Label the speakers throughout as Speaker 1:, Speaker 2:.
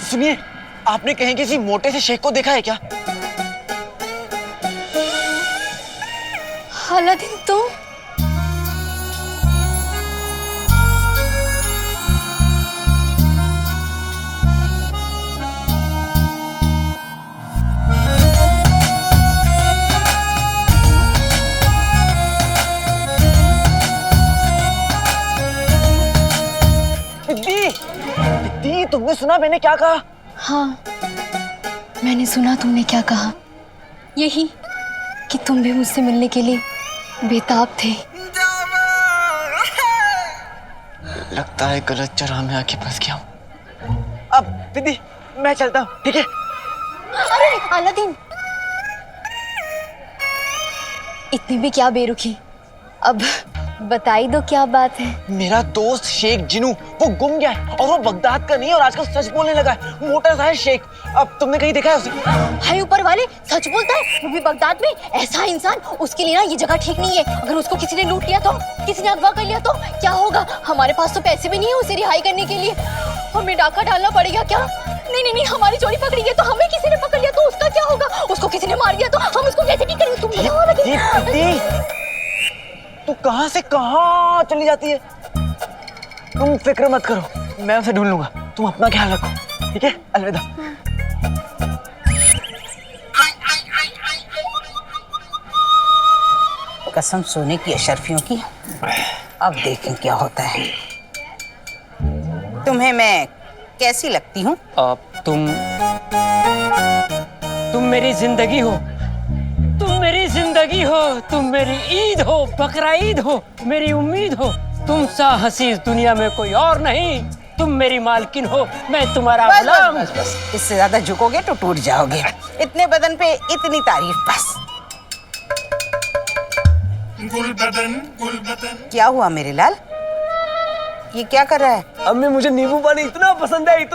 Speaker 1: सुनिए, आपने कहीं किसी मोटे से शेख को देखा है क्या?
Speaker 2: अलादीन तुम?
Speaker 1: दीदी, दीदी तुमने सुना मैंने क्या कहा?
Speaker 2: हाँ, मैंने सुना तुमने क्या कहा। यही कि तुम भी मुझसे मिलने के लिए बेताब थे।
Speaker 1: लगता है गलत चरह में आके फंस गया हूँ। अब दीदी मैं चलता हूँ, ठीक है?
Speaker 2: अरे अलादीन, इतनी भी क्या बेरुखी। अब बताई दो क्या बात है।
Speaker 1: मेरा दोस्त शेख जिनू वो गुम गया है और वो बगदाद का नहीं और आजकल सच बोलने लगा है। मोटा सा है शेख। अब तुमने कहीं देखा है उसे?
Speaker 2: हाय ऊपर वाले, सच बोलता है वो भी बगदाद में? ऐसा इंसान, उसके लिए ना ये जगह ठीक नहीं है। अगर उसको किसी ने लूट लिया तो, किसी ने अगवा कर लिया तो क्या होगा? हमारे पास तो पैसे भी नहीं है उसे रिहाई करने के लिए। हमें डाका डालना पड़ेगा क्या? नहीं नहीं नहीं, हमारी चोरी पकड़ी है तो हमें किसी ने पकड़ लिया तो उसका क्या होगा? उसको किसी ने मार दिया तो हम उसको कैसे ठीक करेंगे? तुम बताओ अलादीन।
Speaker 1: तू कहाँ से कहाँ चली जाती है? तुम फिक्र मत करो, मैं उसे ढूंढ लूंगा। तुम अपना ख्याल रखो, ठीक है? अलविदा।
Speaker 3: कसम सोने की अशरफियों की। अब देखें क्या होता है। तुम्हें मैं कैसी लगती हूँ?
Speaker 4: तुम मेरी जिंदगी हो, तुम मेरी जिंदगी हो, तुम मेरी ईद हो, बकरा ईद हो, मेरी उम्मीद हो। तुम सा हसीस दुनिया में कोई और नहीं। तुम मेरी मालकिन हो, मैं तुम्हारा गुलाम।
Speaker 3: बस। इससे ज्यादा झुकोगे तो टूट जाओगे। इतने बदन पे इतनी तारीफ बस।
Speaker 5: गुल बदन।
Speaker 3: क्या हुआ मेरे लाल? ये क्या कर रहा है?
Speaker 4: अम्मी मुझे नींबू पानी इतना पसंद है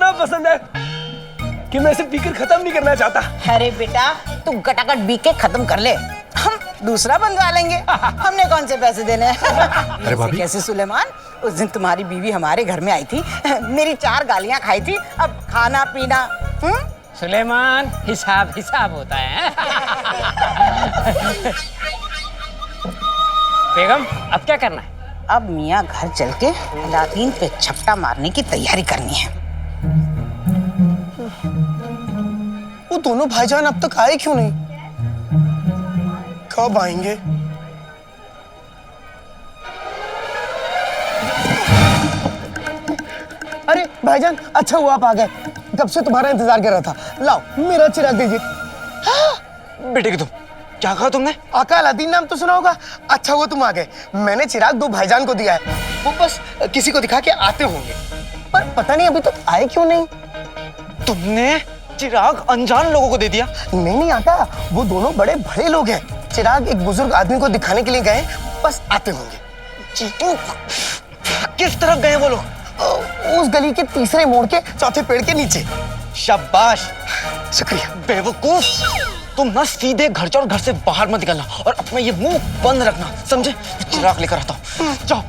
Speaker 4: कि मैं इसे पीकर खत्म नहीं करना चाहता।
Speaker 3: अरे बेटा, तू गटागट बी के खत्म कर ले, हम दूसरा बनवा लेंगे। हमने कौन से पैसे देने हैं?
Speaker 5: अरे भाभी।
Speaker 3: कैसे सुलेमान, उस दिन तुम्हारी बीवी हमारे घर में आई थी, मेरी 4 गालियां खाई थी। अब खाना पीना।
Speaker 4: सुलेमान, हिसाब हिसाब होता है। बेगम, अब क्या करना है?
Speaker 3: अब मियाँ घर चल के अलादीन पे छपटा मारने की तैयारी करनी है।
Speaker 6: वो दोनों भाईजान अब तक आए क्यों नहीं? कब आएंगे? अरे भाईजान, अच्छा हुआ आप आ गए। कब से तुम्हारा इंतजार कर रहा था। लाओ मेरा चिराग दीजिए।
Speaker 1: बेटे की तुम क्या कहा तुमने?
Speaker 6: आका अलादीन नाम तो सुना होगा। अच्छा हुआ तुम आ गए। मैंने चिराग 2 भाईजान को दिया है, वो बस किसी को दिखा के आते होंगे, पर पता नहीं अभी तक आए क्यों नहीं।
Speaker 1: तुमने चिराग अनजान लोगों को दे दिया?
Speaker 6: नहीं नहीं आका, वो दोनों बड़े बड़े लोग हैं। चिराग एक बुजुर्ग आदमी को दिखाने के लिए गए, बस आते होंगे।
Speaker 1: चीटू, किस तरफ गए वो लोग?
Speaker 6: उस गली के तीसरे मोड़ के चौथे पेड़ के नीचे।
Speaker 1: शाबाश।
Speaker 6: शुक्रिया।
Speaker 1: बेवकूफ, तुम ना सीधे घर जाओ और घर से बाहर मत निकलना और अपना ये मुंह बंद रखना, समझे? चिराग लेकर आता हूँ, जाओ।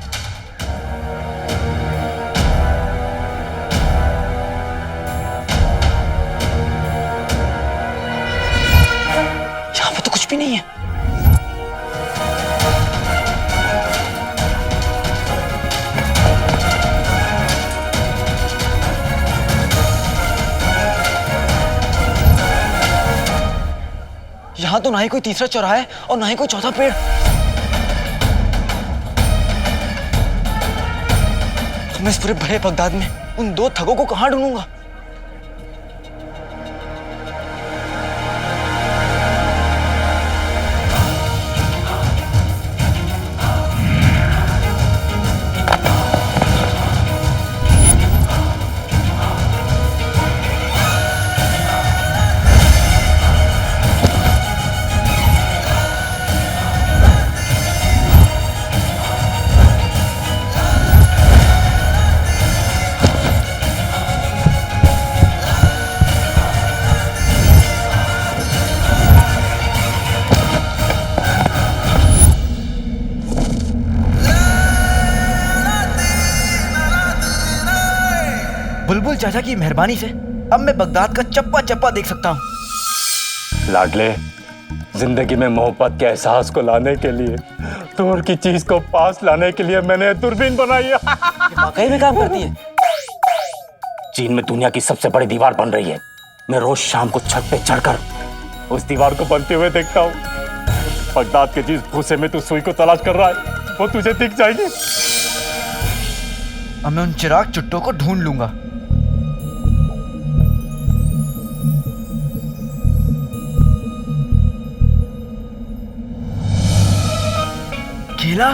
Speaker 1: यहाँ पे तो कुछ भी नहीं है। यहाँ तो ना ही कोई तीसरा चौराहा है और ना ही कोई चौथा पेड़। मैं इस पूरे बड़े बगदाद में उन 2 ठगों को कहाँ ढूंढूंगा? बुलबुल चाचा की मेहरबानी से अब मैं बगदाद का चप्पा चप्पा देख सकता हूँ।
Speaker 7: लाडले, जिंदगी में मोहब्बत के एहसास को लाने के लिए, दूर की चीज को पास लाने के लिए मैंने दूरबीन बनाई है।
Speaker 1: ये वाकई में काम करती है।
Speaker 7: चीन में दुनिया की सबसे बड़ी दीवार बन रही है। मैं रोज शाम को छत पे चढ़कर उस दीवार को बनते हुए देखता हूँ। बगदाद के जिस भूसे में तू सुई को तलाश कर रहा है वो तुझे दिख जाएगी।
Speaker 1: अब मैं उन चिराग चुट्टों को ढूंढ लूंगा। केला,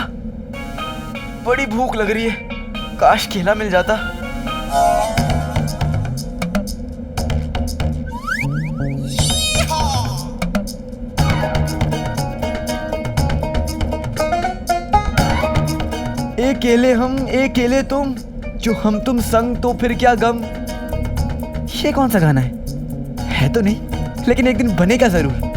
Speaker 1: बड़ी भूख लग रही है, काश केला मिल जाता। एक केले हम, एक केले तुम, जो हम तुम संग तो फिर क्या गम। ये कौन सा गाना है तो नहीं, लेकिन एक दिन बनेगा जरूर।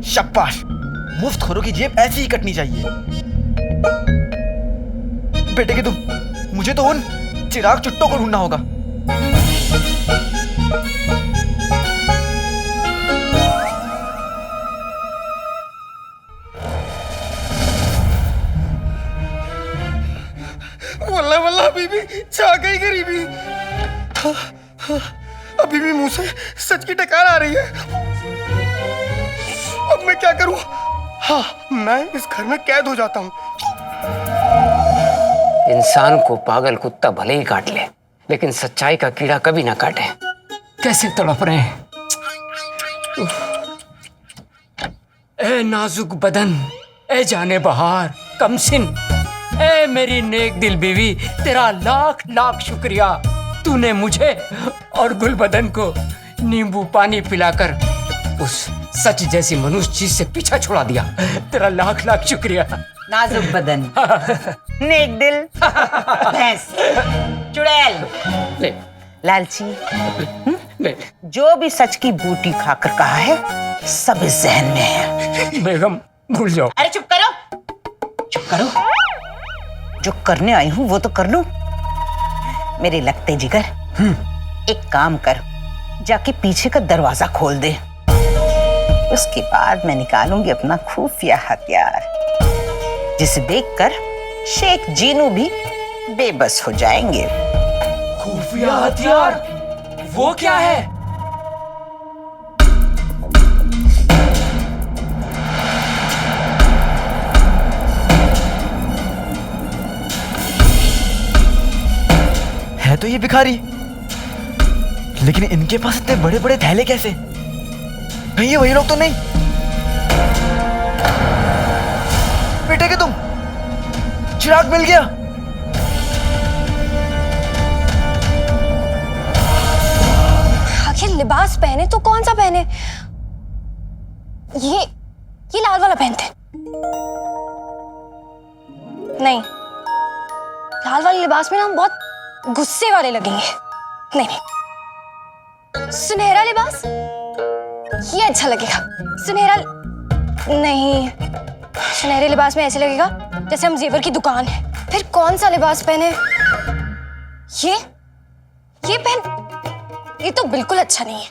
Speaker 1: शाबाश, मुफ्तखोरों की जेब ऐसी ही कटनी चाहिए। बेटे के तुम, मुझे तो उन चिराग चुट्टों को ढूंढना होगा।
Speaker 6: वल्ला वल्ला अभी भी छा गई गरीबी। अभी भी मुंह से सच की टकार आ रही है। अब मैं क्या करूं? हाँ, मैं इस घर में कैद हो जाता हूं।
Speaker 4: इंसान को पागल कुत्ता भले ही काट ले, लेकिन सच्चाई का कीड़ा कभी ना काटे। कैसे तड़प रहे हैं। ए नाजुक बदन, ए जाने बहार, कमसिन, ए मेरी नेक दिल बीवी, तेरा लाख लाख शुक्रिया। तूने मुझे और गुलबदन को नींबू पानी पिलाकर उस सच जैसी मनुष्य चीज से पीछा छुड़ा दिया। तेरा लाख लाख शुक्रिया।
Speaker 3: नाजुक बदन, नेक दिल, भैंस, चुड़ैल,
Speaker 4: ले,
Speaker 3: लालची,
Speaker 4: ले।
Speaker 3: जो भी सच की बूटी खाकर कहा है सब इस जहन में है।
Speaker 4: बेगम भूल जाओ।
Speaker 3: अरे चुप करो, चुप करो। जो करने आई हूं वो तो कर लूं। मेरे लगते जिगर, एक काम कर, जाके पीछे का दरवाजा खोल दे। उसके बाद मैं निकालूंगी अपना खुफिया हथियार, जिसे देखकर शेख जीनू भी बेबस हो जाएंगे।
Speaker 4: खुफिया हथियार? वो क्या है?
Speaker 1: है तो ये भिखारी, लेकिन इनके पास इतने बड़े बड़े थैले कैसे? कहीं ये वही लोग तो नहीं? बेटे के तुम, चिराग मिल गया।
Speaker 2: आखिर लिबास पहने तो कौन सा पहने? ये लाल वाला पहनते। नहीं, लाल वाले लिबास में ना हम बहुत गुस्से वाले लगेंगे। नहीं नहीं, सुनहरा लिबास, ये अच्छा लगेगा। सुनहरा नहीं, सुनहरे लिबास में ऐसे लगेगा जैसे हम जेवर की दुकान है। फिर कौन सा लिबास पहने? ये पहन, ये तो बिल्कुल अच्छा नहीं है।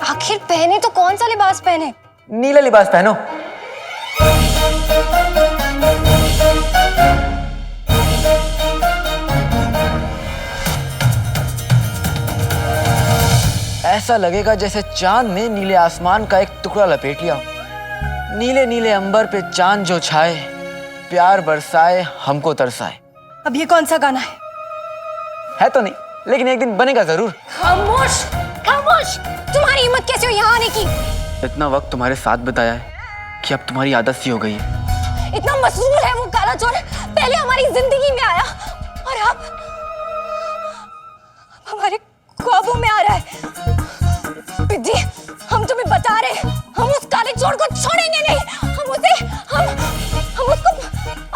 Speaker 2: आखिर पहने तो कौन सा लिबास पहने?
Speaker 1: नीला लिबास पहनो। ऐसा लगेगा जैसे चांद ने नीले आसमान का एक टुकड़ा लपेट लिया। नीले नीले अंबर पे चांद जो छाए, प्यार बरसाए, हमको तरसाए।
Speaker 2: अब ये कौन सा गाना है
Speaker 1: तो नहीं, लेकिन एक दिन बनेगा जरूर।
Speaker 2: खामोश, खामोश! तुम्हारी हिम्मत कैसे हुई यहाँ आने की?
Speaker 1: इतना वक्त तुम्हारे साथ बिताया है कि अब तुम्हारी आदत सी हो गई है।
Speaker 2: इतना मशहूर है वो काला चोर, पहले हमारी जिंदगी में आया और अब हमारे ख्वाबों में आ रहा है। पिद्दी, हम तुम्हें बता रहे हैं, हम उस काले चोर को छोड़ेंगे नहीं। हम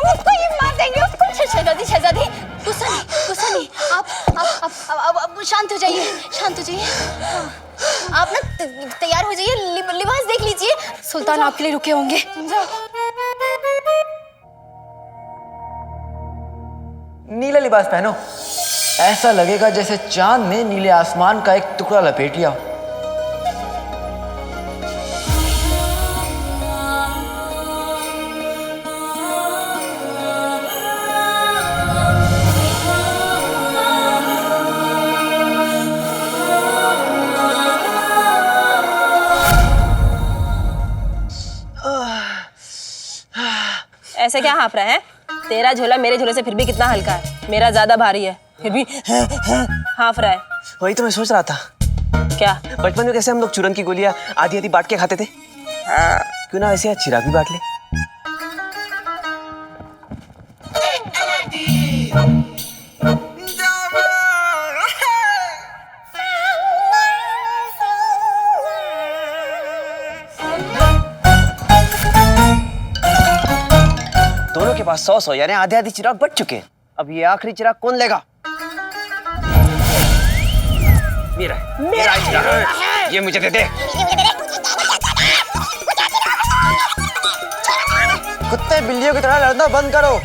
Speaker 2: उसको ही मार देंगे। उसको शहजादी, गुस्सा नहीं। आप शांत हो जाइए, शांत हो जाइए। आप ना तैयार हो जाइए, लिबास देख लीजिए। सुल्तान आपके लिए रुके होंगे।
Speaker 1: नीला लिबास पहनो, ऐसा लगेगा जैसे चांद ने नीले आसमान का एक टुकड़ा लपेट लिया हो।
Speaker 8: ऐसे क्या हाँफ रहा है? तेरा झोला मेरे झोले से फिर भी कितना हल्का है, मेरा ज्यादा भारी है, फिर भी हाँफ रहा है।
Speaker 9: वही तो मैं सोच रहा था,
Speaker 8: क्या?
Speaker 9: बचपन में कैसे हम लोग चूरन की गोलियां आधी आधी बांट के खाते थे, क्यों ना वैसे आज चिराग भी बांट ले। दोनों के पास 100 यानी आधे आधे चिराग बच चुके हैं। अब ये आखिरी चिराग कौन लेगा? मेरा चिराग, ये मुझे दे दे।
Speaker 1: कुत्ते बिल्लियों की तरह लड़ना बंद करो।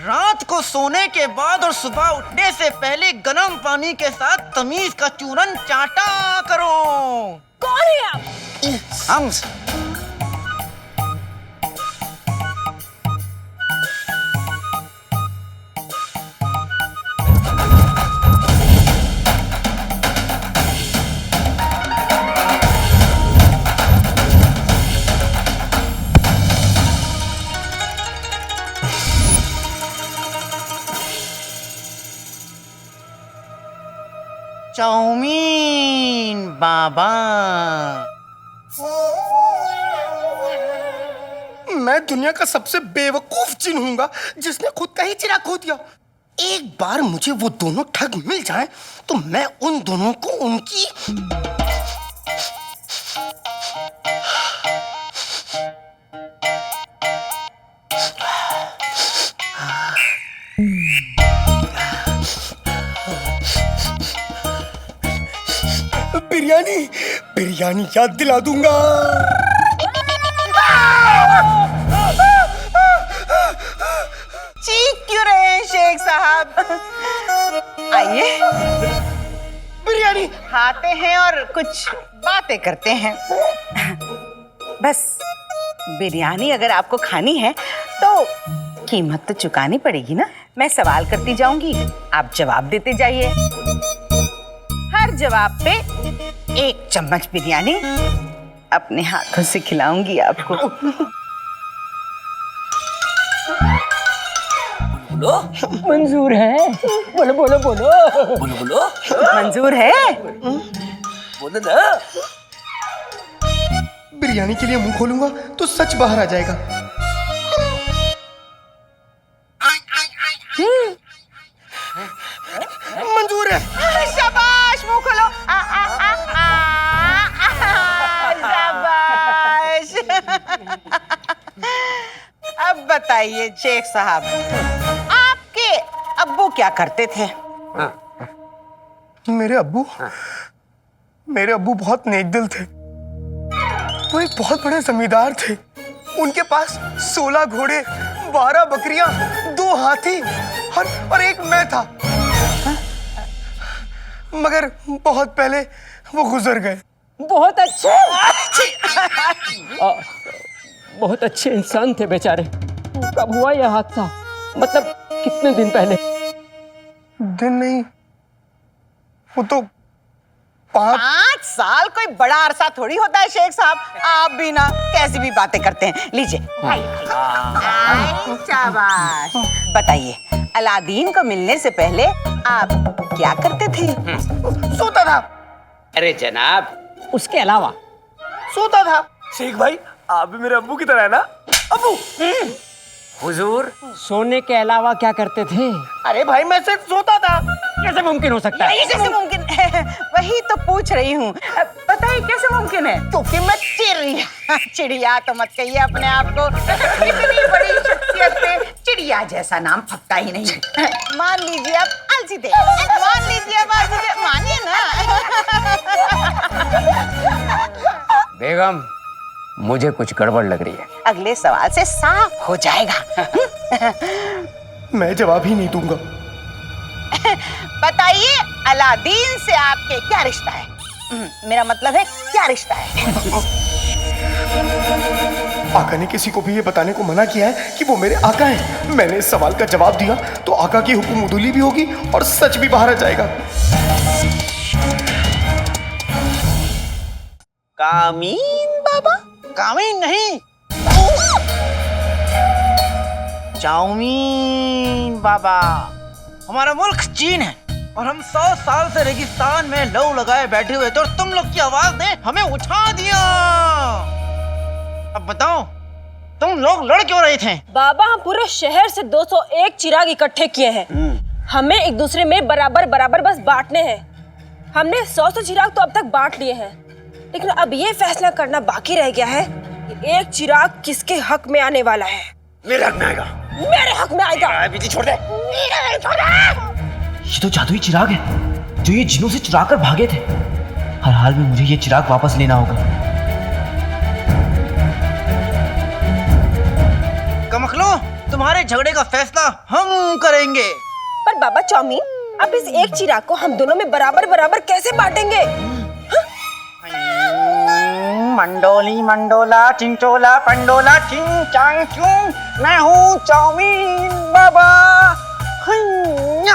Speaker 1: रात को सोने के बाद और सुबह उठने से पहले गर्म पानी के साथ तमीज का चूरन चाटा करो।
Speaker 8: कौन है आप?
Speaker 1: हम। चाउमीन बाबा।
Speaker 6: मैं दुनिया का सबसे बेवकूफ जिन हूंगा जिसने खुद का ही चिराग खो दिया। एक बार मुझे वो दोनों ठग मिल जाएं तो मैं उन दोनों को उनकी बिरयानी याद दिला दूंगा।
Speaker 3: चीख क्यों रहे हैं शेख साहब? आइए
Speaker 6: बिरयानी
Speaker 3: खाते हैं और कुछ बातें करते हैं। बस बिरयानी अगर आपको खानी है तो कीमत तो चुकानी पड़ेगी ना। मैं सवाल करती जाऊंगी, आप जवाब देते जाइए। हर जवाब पे 1 चम्मच बिरयानी अपने हाथों से खिलाऊंगी आपको।
Speaker 4: बोलो, मंजूर है। बोलो बोलो बोलो
Speaker 9: बोलो बोलो,
Speaker 3: मंजूर है?
Speaker 9: बोलो ना।
Speaker 6: बिरयानी के लिए मुंह खोलूंगा तो सच बाहर आ जाएगा। मंजूर है।
Speaker 3: शाबाश, मुंह खोलो। शाबाश। अब बताइए शेख साहब, आपके अब्बू क्या करते थे?
Speaker 6: मेरे अब्बू बहुत नेकदिल थे। वो एक बहुत बड़े जमींदार थे। उनके पास 16 घोड़े, 12 बकरियां, 2 हाथी और एक मैं था। मगर बहुत पहले वो गुजर गए।
Speaker 4: बहुत अच्छे। बहुत अच्छे इंसान थे बेचारे। कब हुआ यह हादसा? मतलब कितने दिन पहले?
Speaker 6: दिन नहीं, वो तो
Speaker 3: 5 साल कोई बड़ा अरसा थोड़ी होता है शेख साहब। आप भी ना कैसी भी बातें करते हैं। लीजिए। आई, शाबाश। बताइए, अलादीन को मिलने से पहले आप क्या करते थे?
Speaker 6: सोता था।
Speaker 4: अरे जनाब, उसके अलावा
Speaker 6: सोता था। शेख भाई, आप भी मेरे अब्बू की तरह है ना? अब्बू।
Speaker 4: हुजूर, सोने के अलावा क्या करते थे?
Speaker 6: अरे भाई, मैं सिर्फ सोता था।
Speaker 4: कैसे मुमकिन हो सकता है?
Speaker 3: कैसे मुमकिन है? वही तो पूछ रही हूँ। बताइए कैसे मुमकिन है? क्योंकि मैं चिड़िया तो मत कहिए अपने आप को। इतनी बड़ी शख्सियत पे चिड़िया जैसा नाम फटता ही नहीं। मान लीजिए आप आलसी थे। मान लीजिए आप आलसी थे। मानिए ना।
Speaker 4: बेगम, मुझे कुछ गड़बड़ लग रही है।
Speaker 3: अगले सवाल से साफ हो जाएगा।
Speaker 6: मैं जवाब ही नहीं दूंगा।
Speaker 3: बताइए, अलादीन से आपके क्या रिश्ता है? मेरा मतलब है क्या रिश्ता है?
Speaker 6: आका ने किसी को भी ये बताने को मना किया है कि वो मेरे आका हैं। मैंने इस सवाल का जवाब दिया तो आका की हुक्मदुली भी होगी और सच भी बाहर आ जाएगा।
Speaker 1: कामीन बाबा? कामीन नहीं, चाउमीन बाबा। हमारा मुल्क चीन है और हम 100 साल से रेगिस्तान में लौ लगाए बैठे हुए थे और तुम लोग की आवाज ने हमें उठा दिया। अब बताओ, तुम लोग लड़ क्यों रहे थे?
Speaker 8: बाबा, हम पूरे शहर से 201 चिराग इकट्ठे किए हैं। हमें एक दूसरे में बराबर बराबर बस बांटने हैं। हमने 100 चिराग तो अब तक बांट लिए हैं, लेकिन अब ये फैसला करना बाकी रह गया है कि एक चिराग किसके हक में आने वाला है।
Speaker 7: मेरे हक में आएगा।
Speaker 8: मेरे हक में आएगा।
Speaker 7: बिजली छोड़ दे।
Speaker 1: ये तो जादुई चिराग है जो ये जिनों से चुरा कर भागे थे। हर हाल में मुझे ये चिराग वापस लेना होगा। कमखलो, तुम्हारे झगड़े का फैसला हम करेंगे।
Speaker 8: पर बाबा चाउमीन, अब इस एक चिराग को हम दोनों में बराबर बराबर कैसे बांटेंगे?
Speaker 1: मंडोली मंडोला चिंचोला पंडोला चिंग चांग चूं, मैं हूँ चाउमीन बाबा। हन्या।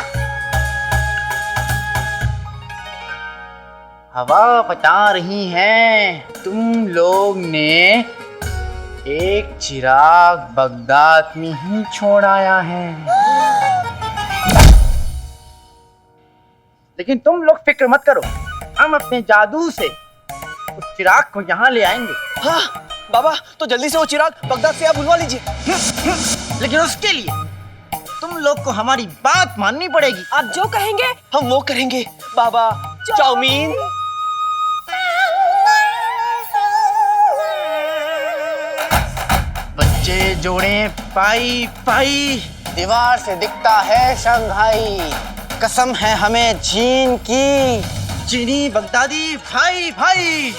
Speaker 1: हवा बता रही है तुम लोग ने एक चिराग बगदाद में ही छोड़ आया है, लेकिन तुम लोग फिक्र मत करो, हम अपने जादू से उस चिराग को यहाँ ले आएंगे।
Speaker 9: हाँ बाबा, तो जल्दी से वो चिराग बगदाद से आप बुलवा लीजिए।
Speaker 1: लेकिन उसके लिए तुम लोग को हमारी बात माननी पड़ेगी।
Speaker 8: आप जो कहेंगे
Speaker 9: हम वो करेंगे बाबा। चाउमीन।
Speaker 1: बच्चे जोड़े पाई पाई, दीवार से दिखता है शंघाई। कसम है हमें चीन की, चीनी बगदादी भाई भाई।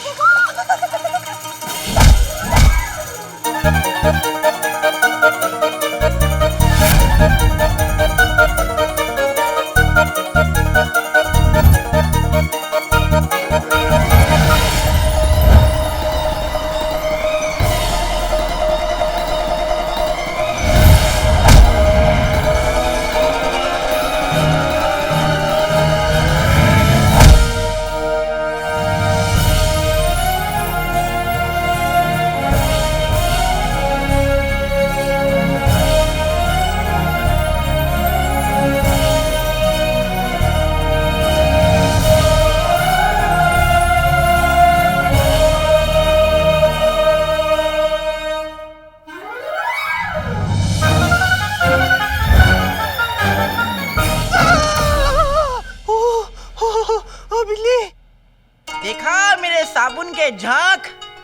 Speaker 1: देखा मेरे साबुन के झांक,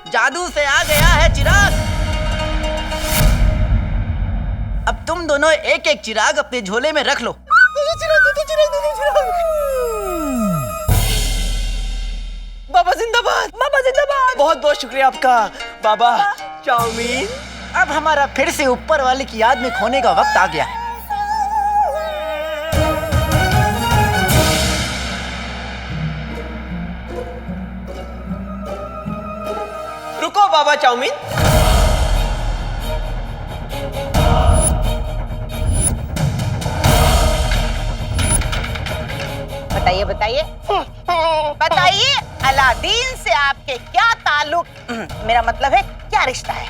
Speaker 1: जादू से आ गया है चिराग। अब तुम दोनों एक एक चिराग अपने झोले में रख लो।
Speaker 9: बाबा जिंदाबाद।
Speaker 8: बाबा जिंदाबाद।
Speaker 9: बहुत बहुत शुक्रिया आपका बाबा चाउमीन।
Speaker 1: अब हमारा फिर से ऊपर वाले की याद में खोने का वक्त आ गया है।
Speaker 9: रुको बाबा चाउमीन,
Speaker 3: बताइए बताइए बताइए, अलादीन से आपके क्या ताल्लुक, मेरा मतलब है क्या रिश्ता है?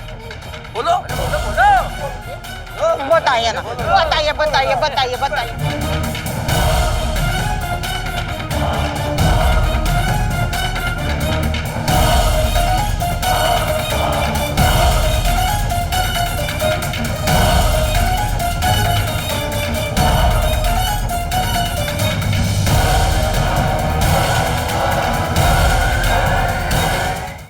Speaker 1: बोलो बोलो बोलो।
Speaker 3: बताइए ना, बताइए बताइए बताइए बताइए।